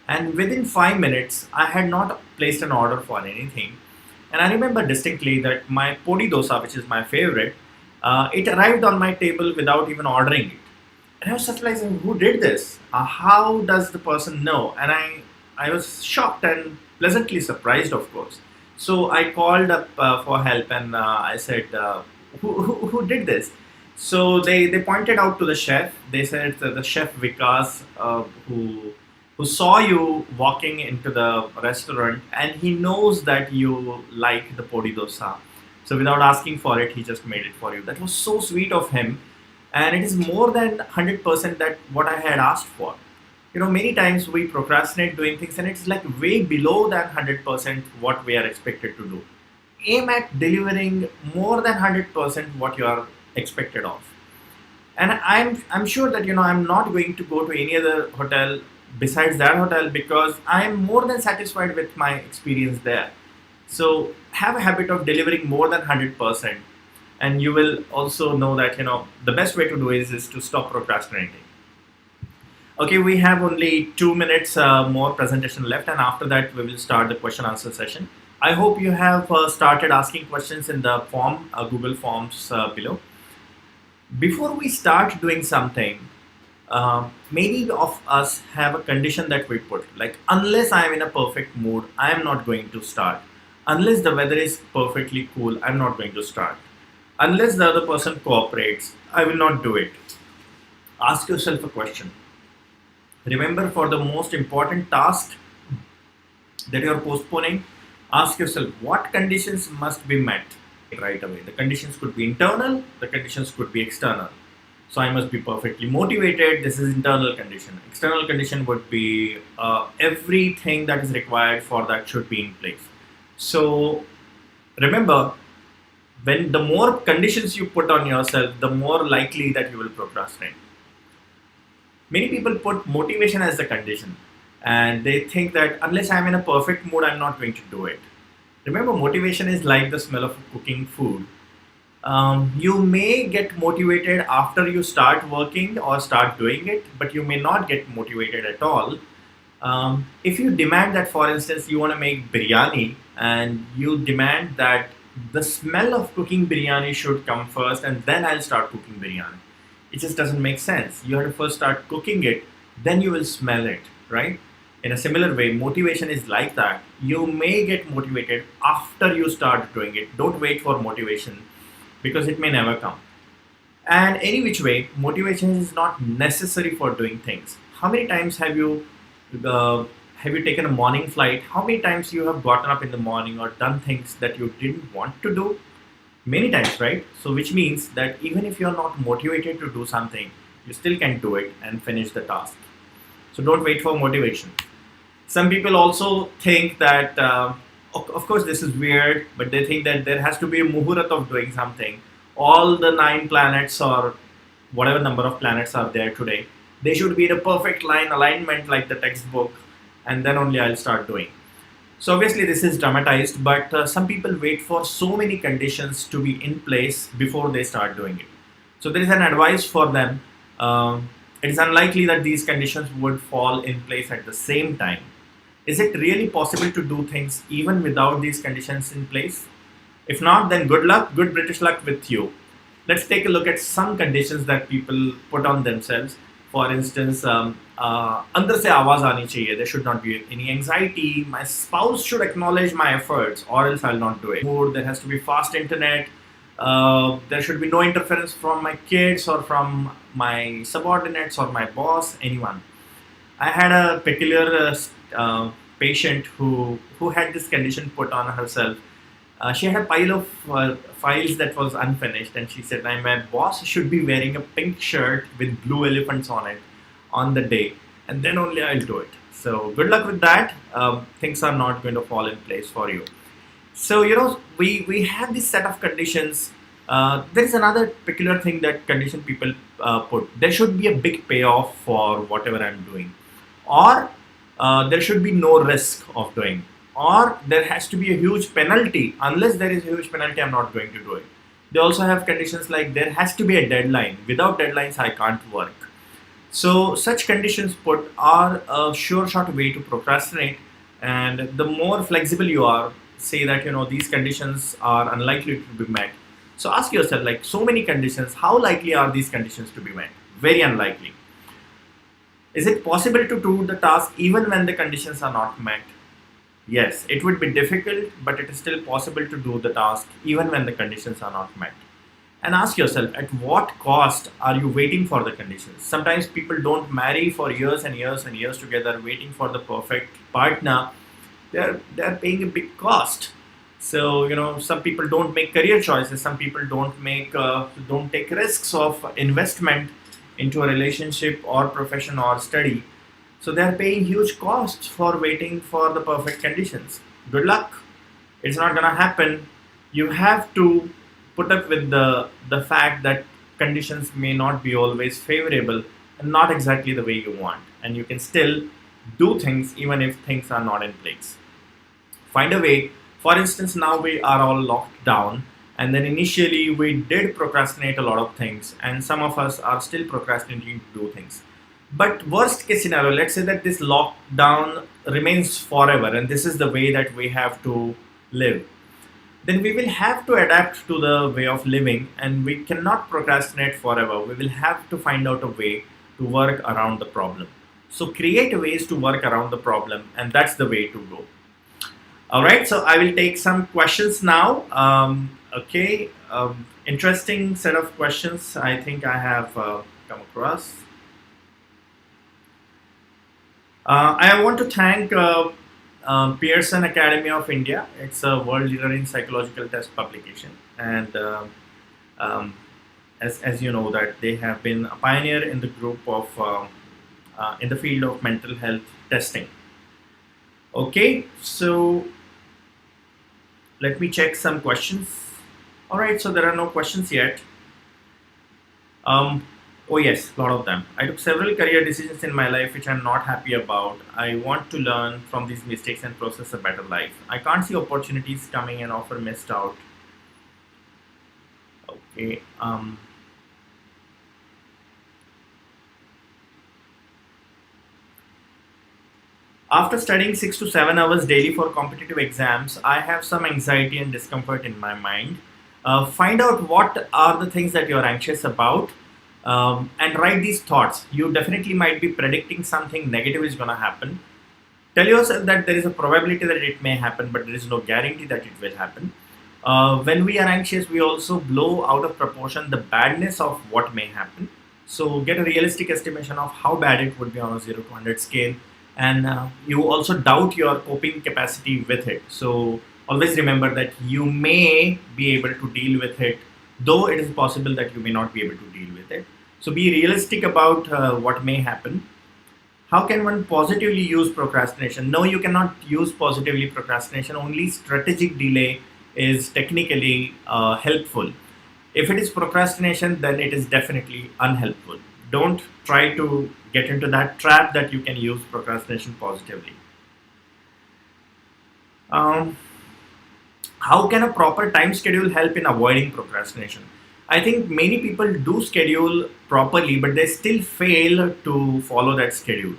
and within 5 minutes I had not placed an order for anything, and I remember distinctly that my podi dosa, which is my favorite, it arrived on my table without even ordering it. And I was just like, who did this? How does the person know? And I was shocked and pleasantly surprised, of course. So I called up for help, and I said, who did this? So they pointed out to the chef. They said that the chef Vikas, who saw you walking into the restaurant, and he knows that you like the podi dosa. So without asking for it, he just made it for you. That was so sweet of him, and it is more than 100% that what I had asked for. Many times we procrastinate doing things, and it's like way below that 100% what we are expected to do. Aim at delivering more than 100% what you are expected of. And I'm sure that I'm not going to go to any other hotel besides that hotel, because I am more than satisfied with my experience there. So have a habit of delivering more than 100%, and you will also know that the best way to do is to stop procrastinating. Okay, we have only 2 minutes more presentation left, and after that we will start the question answer session. I hope you have started asking questions in the form, Google Forms below. Before we start doing something, many of us have a condition that we put, like, unless I am in a perfect mood, I am not going to start. Unless the weather is perfectly cool, I'm not going to start. Unless the other person cooperates, I will not do it. Ask yourself a question. Remember, for the most important task that you are postponing, ask yourself, what conditions must be met right away? The conditions could be internal, the conditions could be external. So I must be perfectly motivated. This is internal condition. External condition would be everything that is required for that should be in place. So remember, when the more conditions you put on yourself, the more likely that you will procrastinate. Many people put motivation as the condition, and they think that unless I'm in a perfect mood, I'm not going to do it. Remember, motivation is like the smell of cooking food. You may get motivated after you start working or start doing it, but you may not get motivated at all. If you demand that, for instance, you want to make biryani, and you demand that the smell of cooking biryani should come first, and then I'll start cooking biryani. It just doesn't make sense. You have to first start cooking it, then you will smell it, right? In a similar way, motivation is like that. You may get motivated after you start doing it. Don't wait for motivation, because it may never come. And any which way, motivation is not necessary for doing things. How many times have you taken a morning flight? How many times you have gotten up in the morning or done things that you didn't want to do? Many times, right? So which means that even if you're not motivated to do something, you still can do it and finish the task. So don't wait for motivation. Some people also think that, of course this is weird, but they think that there has to be a muhurat of doing something. All the 9 planets, or whatever number of planets are there today, they should be in a perfect line alignment like the textbook, and then only I'll start doing. So obviously this is dramatized, but some people wait for so many conditions to be in place before they start doing it. So there is an advice for them. It is unlikely that these conditions would fall in place at the same time. Is it really possible to do things even without these conditions in place? If not, then good luck, good British luck with you. Let's take a look at some conditions that people put on themselves. For instance, अंदर से आवाज आनी चाहिए. There should not be any anxiety. My spouse should acknowledge my efforts, or else I'll not do it. There has to be fast internet. There should be no interference from my kids or from my subordinates or my boss, anyone. I had a peculiar patient who had this condition put on herself. She had a pile of files that was unfinished, and she said, "My boss should be wearing a pink shirt with blue elephants on it on the day, and then only I'll do it." So good luck with that. Things are not going to fall in place for you. So we have this set of conditions. There is another peculiar thing that condition people put. There should be a big payoff for whatever I'm doing, or there should be no risk of doing, or there has to be a huge penalty. Unless there is a huge penalty, I'm not going to do it. They also have conditions like there has to be a deadline. Without deadlines, I can't work. So such conditions put are a sure shot way to procrastinate. And the more flexible you are, say that these conditions are unlikely to be met. So ask yourself, like, so many conditions, how likely are these conditions to be met? Very unlikely. Is it possible to do the task even when the conditions are not met? Yes, it would be difficult, but it is still possible to do the task even when the conditions are not met. And ask yourself, at what cost are you waiting for the conditions? Sometimes people don't marry for years and years and years together, waiting for the perfect partner. They're paying a big cost. So some people don't make career choices. Some people don't take risks of investment into a relationship or profession or study. So they're paying huge costs for waiting for the perfect conditions. Good luck. It's not gonna happen. You have to put up with the fact that conditions may not be always favorable and not exactly the way you want. And you can still do things even if things are not in place. Find a way. For instance, now we are all locked down, and then initially we did procrastinate a lot of things, and some of us are still procrastinating to do things. But worst case scenario, let's say that this lockdown remains forever and this is the way that we have to live. Then we will have to adapt to the way of living, and we cannot procrastinate forever. We will have to find out a way to work around the problem. So create ways to work around the problem, and that's the way to go. All right, so I will take some questions now. Okay, interesting set of questions I think I have come across. I want to thank Pearson Academy of India. It's a world leader in psychological test publication, and as you know that they have been a pioneer in the group of in the field of mental health testing. Okay, so let me check some questions. All right, so there are no questions yet. Oh yes, a lot of them. I took several career decisions in my life which I'm not happy about. I want to learn from these mistakes and process a better life. I can't see opportunities coming and offer missed out. Okay. After studying 6 to 7 hours daily for competitive exams, I have some anxiety and discomfort in my mind. Find out what are the things that you're anxious about, and write these thoughts. You definitely might be predicting something negative is going to happen. Tell yourself that there is a probability that it may happen, but there is no guarantee that it will happen. When we are anxious, we also blow out of proportion the badness of what may happen. So get a realistic estimation of how bad it would be on a 0 to 100 scale, and you also doubt your coping capacity with it. So always remember that you may be able to deal with it, though it is possible that you may not be able to deal with it. So be realistic about what may happen. How can one positively use procrastination? No, you cannot use positively procrastination. Only strategic delay is technically helpful. If it is procrastination, then it is definitely unhelpful. Don't try to get into that trap that you can use procrastination positively. How can a proper time schedule help in avoiding procrastination? I think many people do schedule properly, but they still fail to follow that schedule.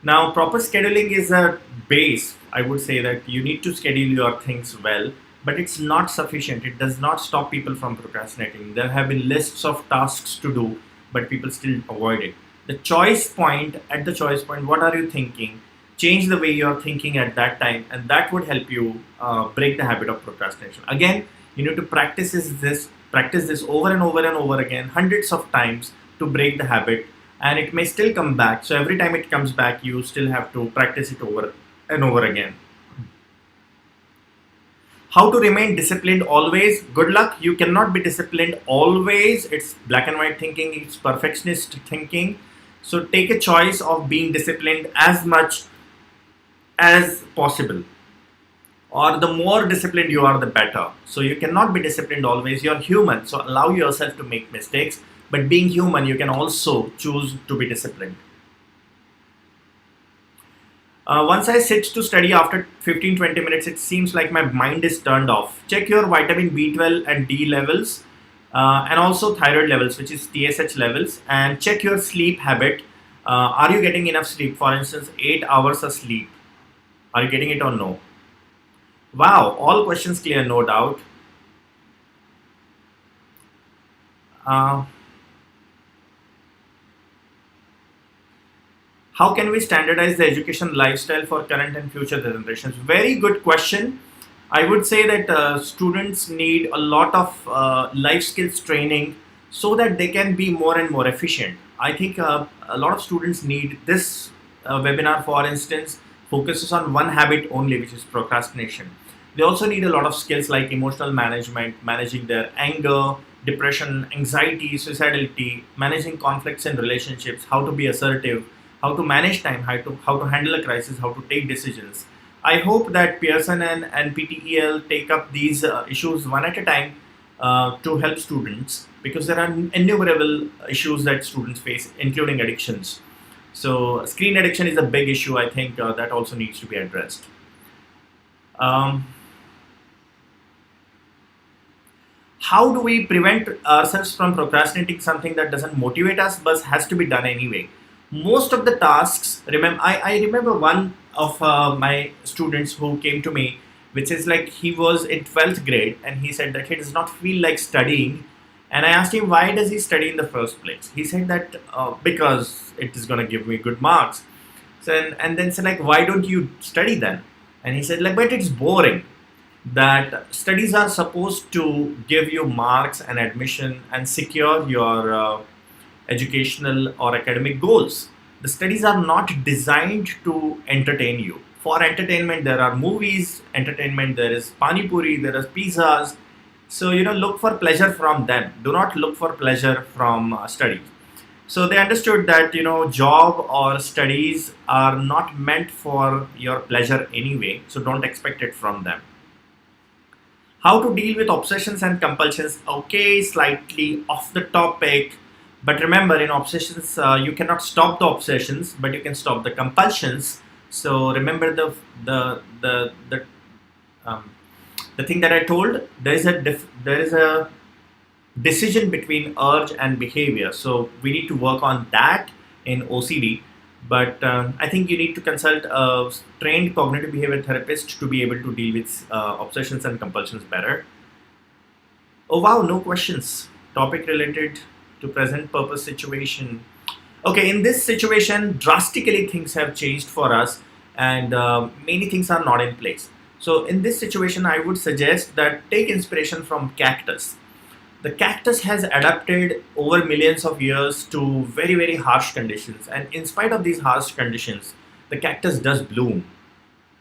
Now, proper scheduling is a base. I would say that you need to schedule your things well, but it's not sufficient. It does not stop people from procrastinating. There have been lists of tasks to do, but people still avoid it. At the choice point, what are you thinking? Change the way you're thinking at that time, and that would help you break the habit of procrastination. Again, you need to practice this over and over and over again, hundreds of times, to break the habit. and it may still come back. So every time it comes back, you still have to practice it over and over again. How to remain disciplined always? Good luck. You cannot be disciplined always. It's black and white thinking, it's perfectionist thinking. So take a choice of being disciplined as much as possible, or the more disciplined you are, the better. So you cannot be disciplined always. You're human, so allow yourself to make mistakes, but being human, you can also choose to be disciplined. Once I sit to study after 15-20 minutes, it seems like my mind is turned off. Check your vitamin B12 and D levels, and also thyroid levels, which is TSH levels, and check your sleep habit. Are you getting enough sleep? For instance, 8 hours of sleep. Are you getting it or no? Wow, all questions clear, no doubt. How can we standardize the education lifestyle for current and future generations? Very good question. I would say that students need a lot of life skills training so that they can be more and more efficient. I think a lot of students need this webinar, for instance, focuses on one habit only, which is procrastination. They also need a lot of skills like emotional management, managing their anger, depression, anxiety, suicidality, managing conflicts in relationships, how to be assertive, how to manage time, how to handle a crisis, how to take decisions. I hope that Pearson and NPTEL take up these issues one at a time to help students, because there are innumerable issues that students face, including addictions. So screen addiction is a big issue. I think that also needs to be addressed. How do we prevent ourselves from procrastinating something that doesn't motivate us but has to be done anyway? Most of the tasks, I remember one of my students who came to me, which is like he was in 12th grade and he said that he does not feel like studying. And I asked him, why does he study in the first place? He said that because it is going to give me good marks. So, and then said like, why don't you study then? And he said like, but it's boring. That studies are supposed to give you marks and admission and secure your educational or academic goals. The studies are not designed to entertain you. For entertainment, there are movies, entertainment, there is pani puri, there is pizzas. So, look for pleasure from them. Do not look for pleasure from studies. So they understood that, job or studies are not meant for your pleasure anyway. So don't expect it from them. How to deal with obsessions and compulsions? Okay, slightly off the topic. But remember, in obsessions, you cannot stop the obsessions, but you can stop the compulsions. So remember the thing that I told. There is a decision between urge and behavior. So we need to work on that in OCD. But I think you need to consult a trained cognitive behavior therapist to be able to deal with obsessions and compulsions better. Oh wow, no questions. Topic related to present purpose situation. Okay, in this situation, drastically things have changed for us, and many things are not in place. So in this situation, I would suggest that take inspiration from cactus. The cactus has adapted over millions of years to very, very harsh conditions, and in spite of these harsh conditions, the cactus does bloom.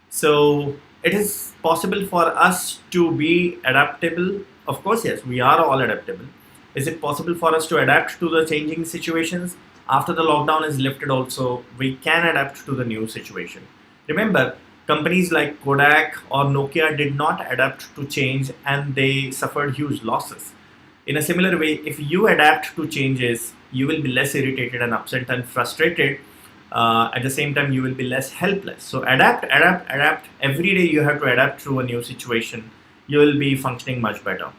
So it is possible for us to be adaptable. Of course, yes, we are all adaptable. Is it possible for us to adapt to the changing situations? After the lockdown is lifted also, we can adapt to the new situation. Remember, companies like Kodak or Nokia did not adapt to change and they suffered huge losses. In a similar way, if you adapt to changes, you will be less irritated and upset and frustrated. At the same time, you will be less helpless. So adapt. Every day you have to adapt to a new situation. You will be functioning much better.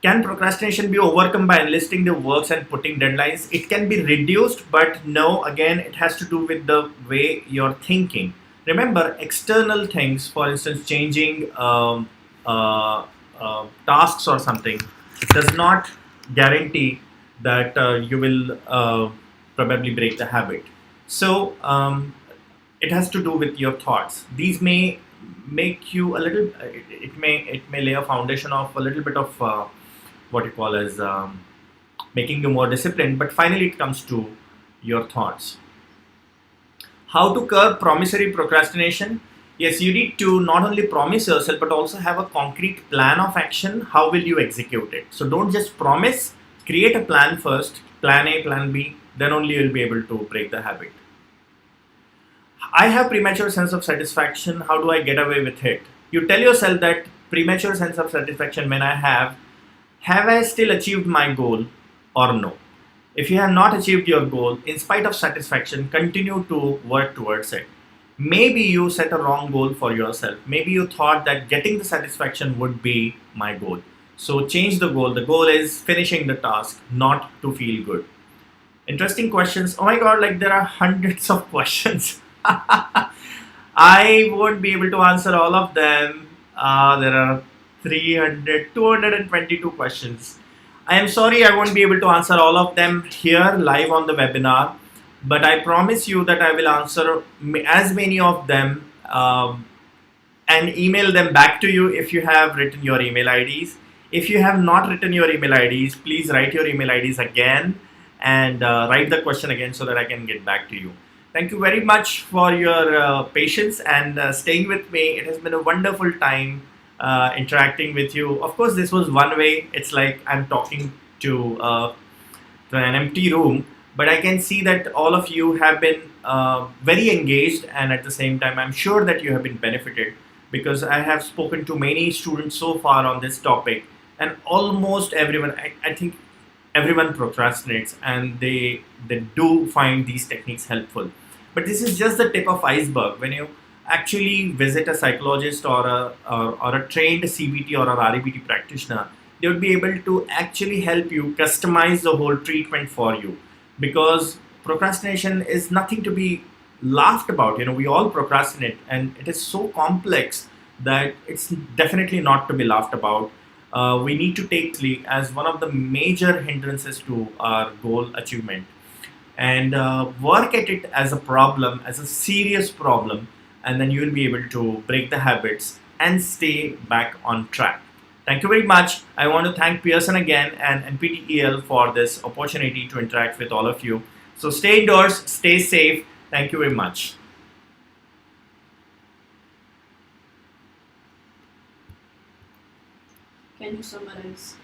Can procrastination be overcome by enlisting the works and putting deadlines? It can be reduced, but no, again, it has to do with the way you're thinking. Remember, external things, for instance, changing tasks or something, it does not guarantee that you will probably break the habit. So it has to do with your thoughts. These may make you a little, it may lay a foundation of a little bit of what you call as making you more disciplined, but finally it comes to your thoughts. How to curb promissory procrastination? Yes, you need to not only promise yourself but also have a concrete plan of action. How will you execute it? So don't just promise, create a plan first, plan A, plan B, then only you'll be able to break the habit. I have premature sense of satisfaction. How do I get away with it? You tell yourself that premature sense of satisfaction when I have I still achieved my goal or no? If you have not achieved your goal, in spite of satisfaction, continue to work towards it. Maybe you set a wrong goal for yourself. Maybe you thought that getting the satisfaction would be my goal. So change the goal. The goal is finishing the task, not to feel good. Interesting questions. Oh my god, like there are hundreds of questions. I won't be able to answer all of them. There are 222 questions. I am sorry I won't be able to answer all of them here live on the webinar, but I promise you that I will answer as many of them and email them back to you if you have written your email IDs. If you have not written your email IDs, please write your email IDs again and write the question again so that I can get back to you. Thank you very much for your patience and staying with me. It has been a wonderful time interacting with you. Of course, this was one way. It's like I'm talking to an empty room, but I can see that all of you have been very engaged, and at the same time, I'm sure that you have been benefited because I have spoken to many students so far on this topic, and almost everyone, I think everyone procrastinates, and they do find these techniques helpful. But this is just the tip of iceberg. When you actually visit a psychologist or a trained CBT or a REBT practitioner, they would be able to actually help you customize the whole treatment for you, because procrastination is nothing to be laughed about. We all procrastinate, and it is so complex that it's definitely not to be laughed about. We need to take sleep as one of the major hindrances to our goal achievement, and work at it as a problem, as a serious problem, and then you will be able to break the habits and stay back on track. Thank you very much. I want to thank Pearson again and NPTEL for this opportunity to interact with all of you. So stay indoors, stay safe. Thank you very much. Can you summarize?